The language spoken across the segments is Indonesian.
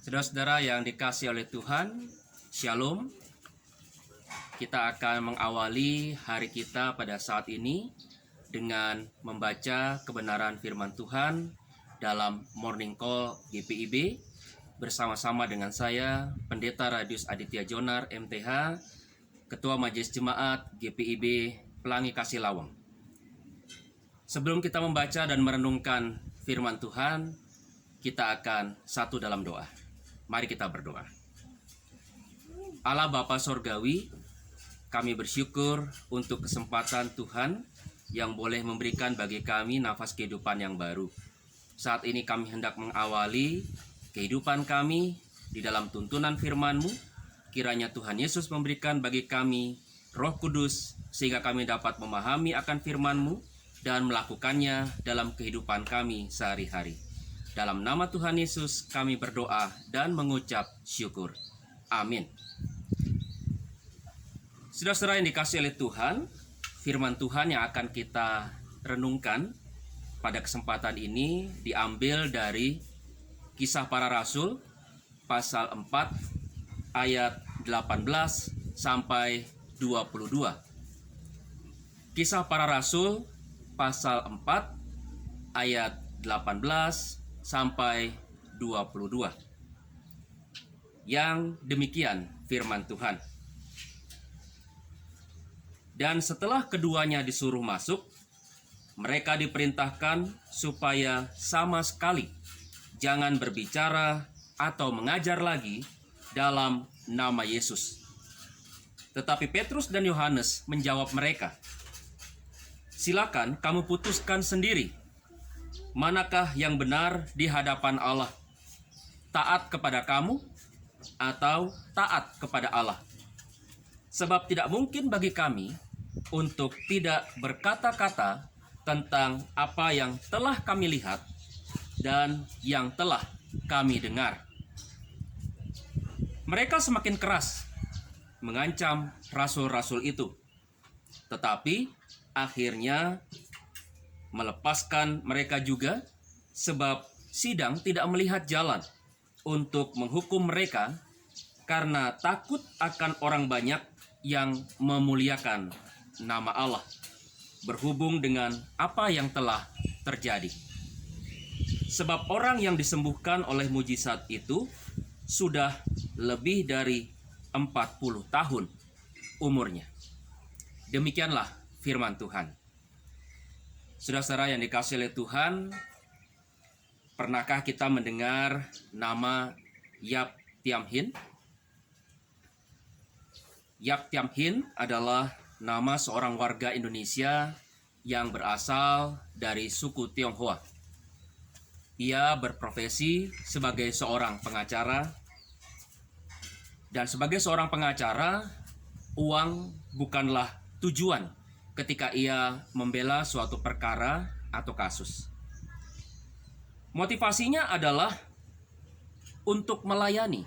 Saudara-saudara yang dikasihi oleh Tuhan, Shalom. Kita akan mengawali hari kita pada saat ini dengan membaca kebenaran firman Tuhan dalam Morning Call GPIB bersama-sama dengan saya, Pendeta Radius Aditya Jonar, MTH, Ketua Majelis Jemaat GPIB Pelangi Kasih Lawang. Sebelum kita membaca dan merenungkan firman Tuhan, kita akan satu dalam doa. Mari kita berdoa. Allah Bapa Sorgawi, kami bersyukur untuk kesempatan Tuhan yang boleh memberikan bagi kami nafas kehidupan yang baru. Saat ini kami hendak mengawali kehidupan kami di dalam tuntunan firman-Mu. Kiranya Tuhan Yesus memberikan bagi kami Roh Kudus sehingga kami dapat memahami akan firman-Mu dan melakukannya dalam kehidupan kami sehari-hari. Dalam nama Tuhan Yesus kami berdoa dan mengucap syukur. Amin. Saudara-saudara yang dikasihi oleh Tuhan, firman Tuhan yang akan kita renungkan pada kesempatan ini diambil dari Kisah Para Rasul pasal 4 ayat 18 sampai 22. Kisah Para Rasul pasal 4 ayat 18 sampai 22. Yang demikian firman Tuhan. Dan setelah keduanya disuruh masuk, mereka diperintahkan supaya sama sekali jangan berbicara atau mengajar lagi dalam nama Yesus. Tetapi Petrus dan Yohanes menjawab mereka, "Silakan kamu putuskan sendiri. Manakah yang benar di hadapan Allah? Taat kepada kamu atau taat kepada Allah? Sebab tidak mungkin bagi kami untuk tidak berkata-kata tentang apa yang telah kami lihat dan yang telah kami dengar." Mereka semakin keras mengancam rasul-rasul itu, tetapi akhirnya melepaskan mereka juga, sebab sidang tidak melihat jalan untuk menghukum mereka karena takut akan orang banyak yang memuliakan nama Allah berhubung dengan apa yang telah terjadi. Sebab orang yang disembuhkan oleh mujizat itu sudah lebih dari 40 tahun umurnya. Demikianlah firman Tuhan. Saudara-saudara yang dikasihi oleh Tuhan, pernahkah kita mendengar nama Yap Thiam Hien? Yap Thiam Hien adalah nama seorang warga Indonesia yang berasal dari suku Tionghoa. Ia berprofesi sebagai seorang pengacara, dan sebagai seorang pengacara, uang bukanlah tujuan ketika ia membela suatu perkara atau kasus. Motivasinya adalah untuk melayani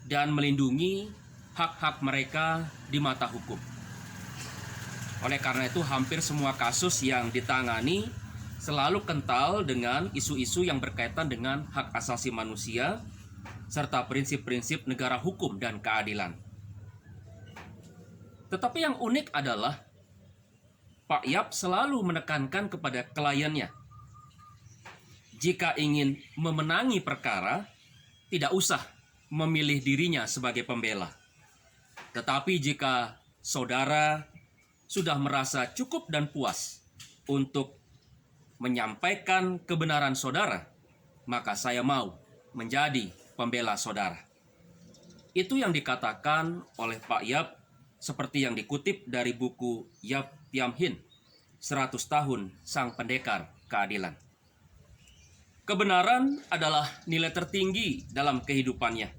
dan melindungi hak-hak mereka di mata hukum. Oleh karena itu, hampir semua kasus yang ditangani selalu kental dengan isu-isu yang berkaitan dengan hak asasi manusia serta prinsip-prinsip negara hukum dan keadilan. Tetapi yang unik adalah Pak Yap selalu menekankan kepada kliennya, jika ingin memenangi perkara, tidak usah memilih dirinya sebagai pembela. Tetapi jika saudara sudah merasa cukup dan puas untuk menyampaikan kebenaran saudara, maka saya mau menjadi pembela saudara. Itu yang dikatakan oleh Pak Yap, seperti yang dikutip dari buku Yap Thiam Hien, 100 tahun Sang Pendekar Keadilan. Kebenaran adalah nilai tertinggi dalam kehidupannya.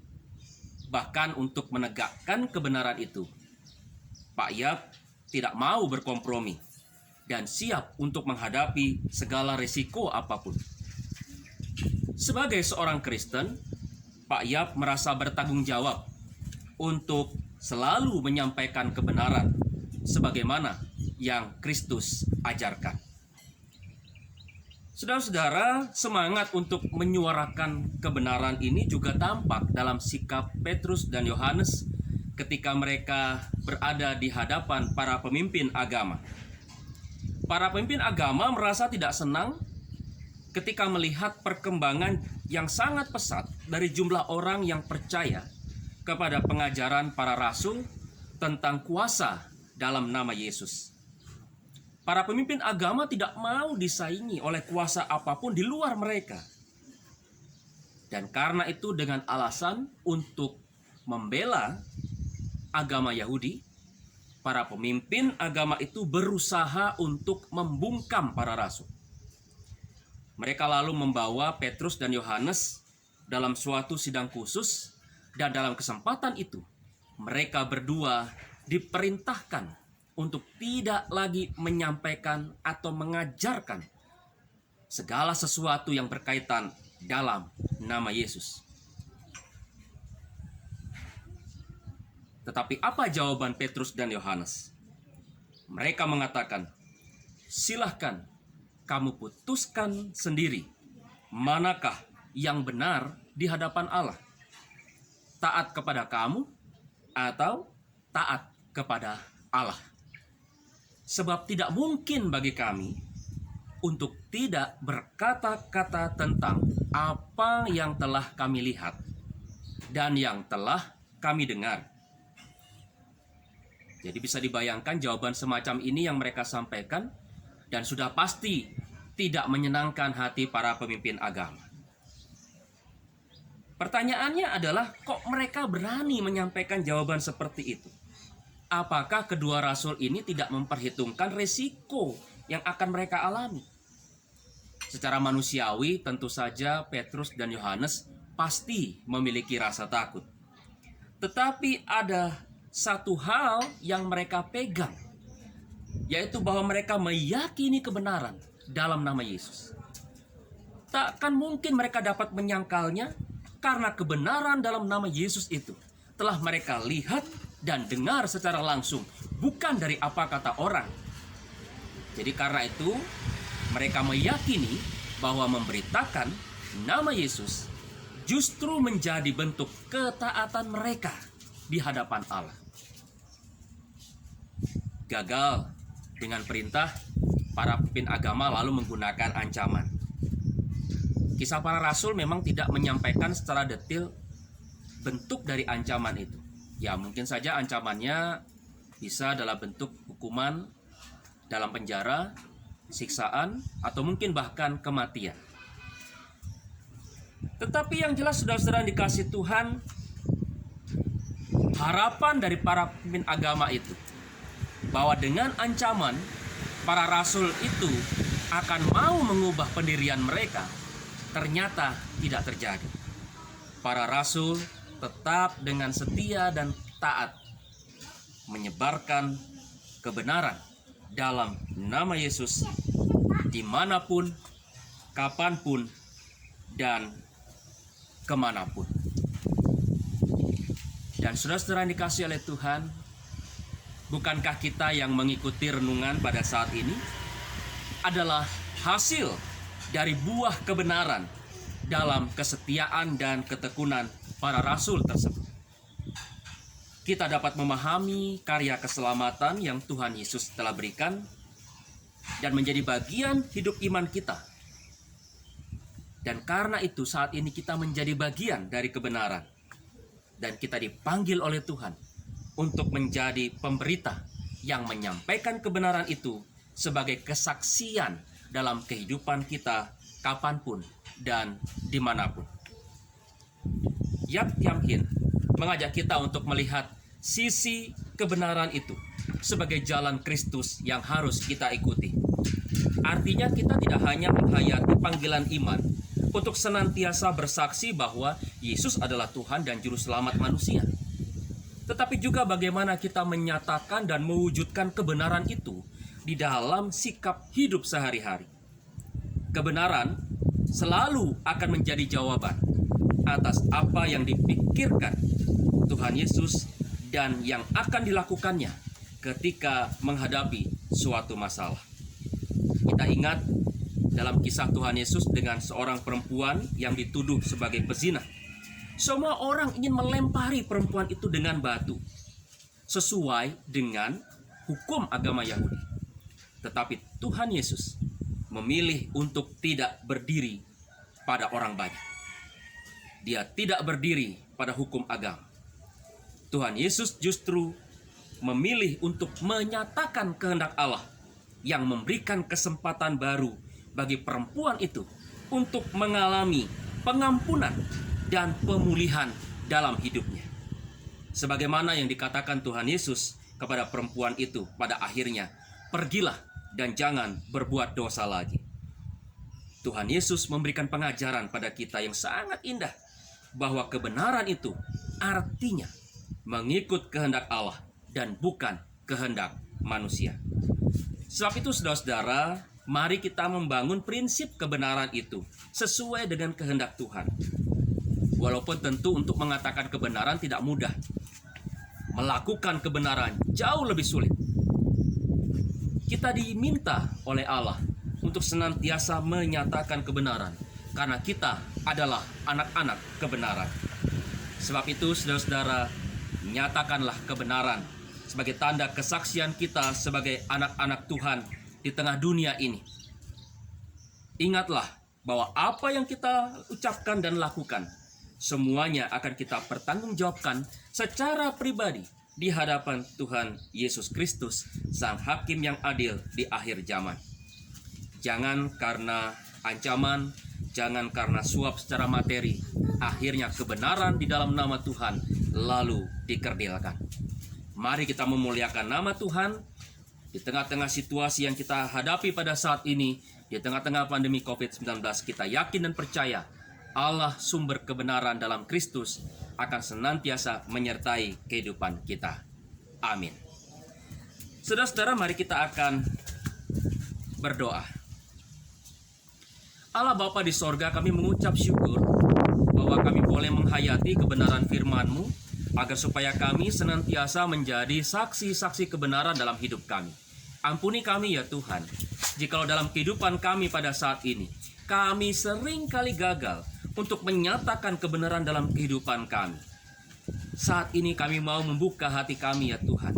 Bahkan untuk menegakkan kebenaran itu, Pak Yap tidak mau berkompromi dan siap untuk menghadapi segala risiko apapun. Sebagai seorang Kristen, Pak Yap merasa bertanggung jawab untuk selalu menyampaikan kebenaran sebagaimana yang Kristus ajarkan. Saudara-saudara, semangat untuk menyuarakan kebenaran ini juga tampak dalam sikap Petrus dan Yohanes ketika mereka berada di hadapan para pemimpin agama. Para pemimpin agama merasa tidak senang ketika melihat perkembangan yang sangat pesat dari jumlah orang yang percaya kepada pengajaran para rasul tentang kuasa dalam nama Yesus. Para pemimpin agama tidak mau disaingi oleh kuasa apapun di luar mereka. Dan karena itu dengan alasan untuk membela agama Yahudi, para pemimpin agama itu berusaha untuk membungkam para rasul. Mereka lalu membawa Petrus dan Yohanes dalam suatu sidang khusus, dan dalam kesempatan itu mereka berdua diperintahkan untuk tidak lagi menyampaikan atau mengajarkan segala sesuatu yang berkaitan dalam nama Yesus. Tetapi apa jawaban Petrus dan Yohanes? Mereka mengatakan, "Silahkan kamu putuskan sendiri manakah yang benar di hadapan Allah. Taat kepada kamu atau taat kepada Allah. Sebab tidak mungkin bagi kami untuk tidak berkata-kata tentang apa yang telah kami lihat dan yang telah kami dengar." Jadi bisa dibayangkan jawaban semacam ini yang mereka sampaikan, dan sudah pasti tidak menyenangkan hati para pemimpin agama. Pertanyaannya adalah, kok mereka berani menyampaikan jawaban seperti itu? Apakah kedua rasul ini tidak memperhitungkan resiko yang akan mereka alami? Secara manusiawi tentu saja Petrus dan Yohanes pasti memiliki rasa takut. Tetapi ada satu hal yang mereka pegang, yaitu bahwa mereka meyakini kebenaran dalam nama Yesus. Takkan mungkin mereka dapat menyangkalnya, karena kebenaran dalam nama Yesus itu telah mereka lihat dan dengar secara langsung, bukan dari apa kata orang. Jadi karena itu mereka meyakini bahwa memberitakan nama Yesus justru menjadi bentuk ketaatan mereka di hadapan Allah. Gagal dengan perintah, para pemimpin agama lalu menggunakan ancaman. Kisah para rasul memang tidak menyampaikan secara detail bentuk dari ancaman itu. Ya, mungkin saja ancamannya bisa dalam bentuk hukuman dalam penjara, siksaan, atau mungkin bahkan kematian. Tetapi yang jelas, saudara-saudara yang dikasihi Tuhan, harapan dari para pemimpin agama itu bahwa dengan ancaman para rasul itu akan mau mengubah pendirian mereka, ternyata tidak terjadi. Para rasul tetap dengan setia dan taat menyebarkan kebenaran dalam nama Yesus dimanapun, kapanpun, dan kemanapun. Dan saudara-saudara yang dikasihi oleh Tuhan, bukankah kita yang mengikuti renungan pada saat ini adalah hasil dari buah kebenaran dalam kesetiaan dan ketekunan para rasul tersebut? Kita dapat memahami karya keselamatan yang Tuhan Yesus telah berikan dan menjadi bagian hidup iman kita. Dan karena itu saat ini kita menjadi bagian dari kebenaran. Dan kita dipanggil oleh Tuhan untuk menjadi pemberita yang menyampaikan kebenaran itu sebagai kesaksian dalam kehidupan kita kapanpun dan dimanapun. Yap Thiam Hien mengajak kita untuk melihat sisi kebenaran itu sebagai jalan Kristus yang harus kita ikuti. Artinya kita tidak hanya menghayati panggilan iman untuk senantiasa bersaksi bahwa Yesus adalah Tuhan dan Juru Selamat manusia. tetapi juga bagaimana kita menyatakan dan mewujudkan kebenaran itu di dalam sikap hidup sehari-hari. Kebenaran selalu akan menjadi jawaban atas apa yang dipikirkan Tuhan Yesus dan yang akan dilakukannya ketika menghadapi suatu masalah. Kita ingat dalam kisah Tuhan Yesus dengan seorang perempuan yang dituduh sebagai pezina. Semua orang ingin melempari perempuan itu dengan batu, sesuai dengan hukum agama Yahudi. Tetapi Tuhan Yesus memilih untuk tidak berdiri pada orang banyak. Dia tidak berdiri pada hukum agama. Tuhan Yesus justru memilih untuk menyatakan kehendak Allah yang memberikan kesempatan baru bagi perempuan itu untuk mengalami pengampunan dan pemulihan dalam hidupnya. Sebagaimana yang dikatakan Tuhan Yesus kepada perempuan itu pada akhirnya, pergilah dan jangan berbuat dosa lagi. Tuhan Yesus memberikan pengajaran pada kita yang sangat indah, bahwa kebenaran itu artinya mengikut kehendak Allah dan bukan kehendak manusia. Sebab itu saudara-saudara, mari kita membangun prinsip kebenaran itu sesuai dengan kehendak Tuhan. Walaupun tentu untuk mengatakan kebenaran tidak mudah, melakukan kebenaran jauh lebih sulit. Kita diminta oleh Allah untuk senantiasa menyatakan kebenaran, karena kita adalah anak-anak kebenaran. Sebab itu saudara-saudara, nyatakanlah kebenaran sebagai tanda kesaksian kita sebagai anak-anak Tuhan di tengah dunia ini. Ingatlah bahwa apa yang kita ucapkan dan lakukan, semuanya akan kita pertanggungjawabkan secara pribadi di hadapan Tuhan Yesus Kristus, Sang Hakim yang adil di akhir zaman. Jangan karena ancaman, jangan karena suap secara materi, akhirnya kebenaran di dalam nama Tuhan lalu dikerdilkan. Mari kita memuliakan nama Tuhan di tengah-tengah situasi yang kita hadapi pada saat ini, di tengah-tengah pandemi COVID-19. Kita yakin dan percaya Allah sumber kebenaran dalam Kristus akan senantiasa menyertai kehidupan kita. Amin. Saudara-saudara, mari kita akan berdoa. Allah Bapa di sorga, kami mengucap syukur bahwa kami boleh menghayati kebenaran firman-Mu, agar supaya kami senantiasa menjadi saksi-saksi kebenaran dalam hidup kami. Ampuni kami ya Tuhan, jikalau dalam kehidupan kami pada saat ini, kami sering kali gagal untuk menyatakan kebenaran dalam kehidupan kami. Saat ini kami mau membuka hati kami ya Tuhan,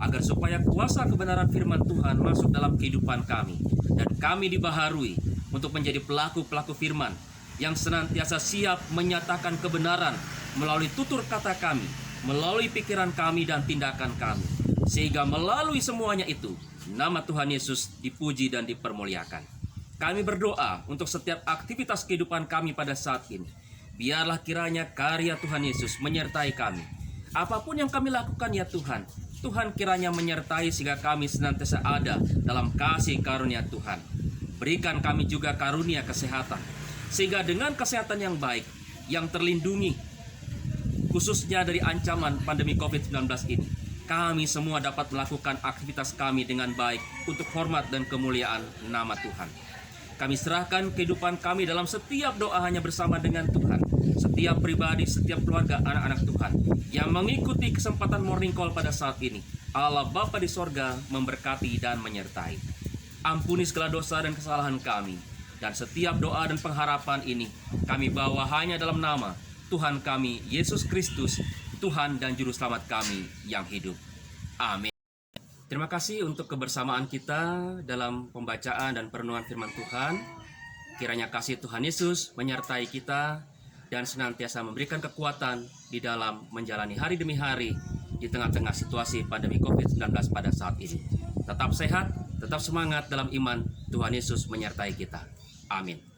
agar supaya kuasa kebenaran firman Tuhan masuk dalam kehidupan kami, dan kami dibaharui untuk menjadi pelaku-pelaku firman yang senantiasa siap menyatakan kebenaran melalui tutur kata kami, melalui pikiran kami dan tindakan kami, sehingga melalui semuanya itu nama Tuhan Yesus dipuji dan dipermuliakan. Kami berdoa untuk setiap aktivitas kehidupan kami pada saat ini. Biarlah kiranya karya Tuhan Yesus menyertai kami. Apapun yang kami lakukan ya Tuhan, Tuhan kiranya menyertai sehingga kami senantiasa ada dalam kasih karunia Tuhan. Berikan kami juga karunia kesehatan, sehingga dengan kesehatan yang baik, yang terlindungi, khususnya dari ancaman pandemi COVID-19 ini, kami semua dapat melakukan aktivitas kami dengan baik untuk hormat dan kemuliaan nama Tuhan. Kami serahkan kehidupan kami dalam setiap doa hanya bersama dengan Tuhan. Setiap pribadi, setiap keluarga anak-anak Tuhan yang mengikuti kesempatan morning call pada saat ini, Allah Bapa di sorga memberkati dan menyertai. Ampuni segala dosa dan kesalahan kami. Dan setiap doa dan pengharapan ini kami bawa hanya dalam nama Tuhan kami, Yesus Kristus, Tuhan dan Juru Selamat kami yang hidup. Amin. Terima kasih untuk kebersamaan kita dalam pembacaan dan perenungan firman Tuhan. Kiranya kasih Tuhan Yesus menyertai kita dan senantiasa memberikan kekuatan di dalam menjalani hari demi hari di tengah-tengah situasi pandemi COVID-19 pada saat ini. Tetap sehat, tetap semangat dalam iman. Tuhan Yesus menyertai kita. Amin.